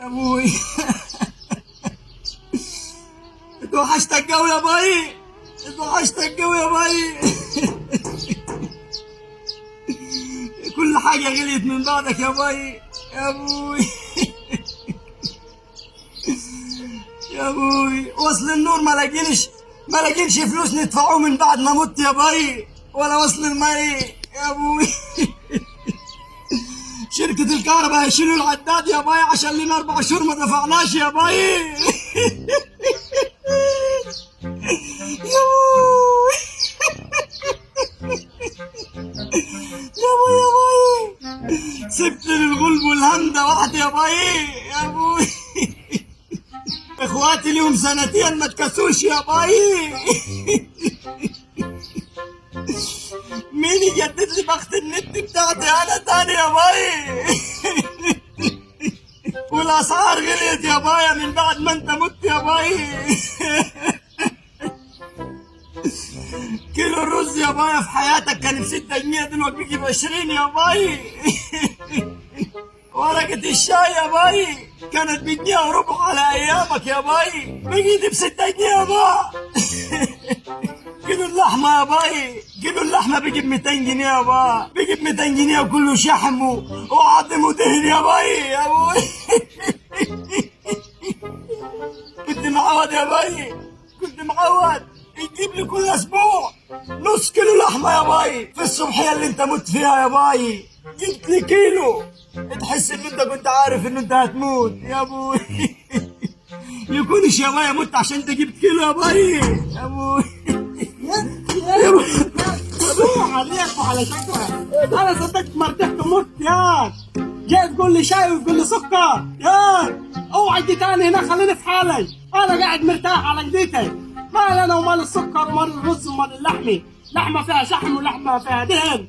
ابوي. اتوحشتك قوي يا باي، اتوحشتك قوي يا باي. كل حاجة غليت من بعدك يا باي يا ابوي. يا ابوي وصل النور ما لاقينش فلوس ندفعوه من بعد ما مت يا باي، ولا وصل المي يا ابوي. شركة الكهرباء هيشيلوا العداد يا باي عشان لنا 4 شهور ما دفعناش يا باي. يا ابوي يا ابوي يا باي، سبت لي الغلب والهم ده وحدي يا باي يا ابوي. اخواتي ليهم 2 سنين ما تكسوش يا باي. مين يجدد لي بخت النت بتاعتي انا تاني يا باي؟ والاسعار غليت يا بايا من بعد ما انت مت يا باي. كيلو الرز يا بايا في حياتك كان ب6 جنيه، دلوقتي بيجي ب20 يا باي. ورقة الشاي يا باي كانت ب1.25 جنيه على ايامك يا باي، بقيت ب6 جنيه يا باي. كيلو اللحمة يا باي، كيلو اللحمة بيجي ب200 جنيه يا باي، بيجي ب200 جنيه وكله شحم وعظم ودهن يا باي يا ابوي. كنت معود يا باي، كنت معود يجيب لي كل اسبوع نص كيلو لحمة يا باي. في الصبحية اللي انت مت فيها يا باي جبت لي كيلو، تحس ان انت كنت عارف ان انت هتموت يا ابوي. يكونش يا باي مت عشان انت جبت كيلو يا باي يا ابوي. يا ابوي عليك وعلى شكلك انا صدقت ما رجعت مت يا جاي تقول لي شاي وتقول لي سكر يا اوعى دي تاني هنا، خليني في حالي، انا قاعد مرتاح على جديتي، مال انا ومال السكر ومال الرز ومال اللحمه، لحمه فيها شحم ولحمه فيها دهن.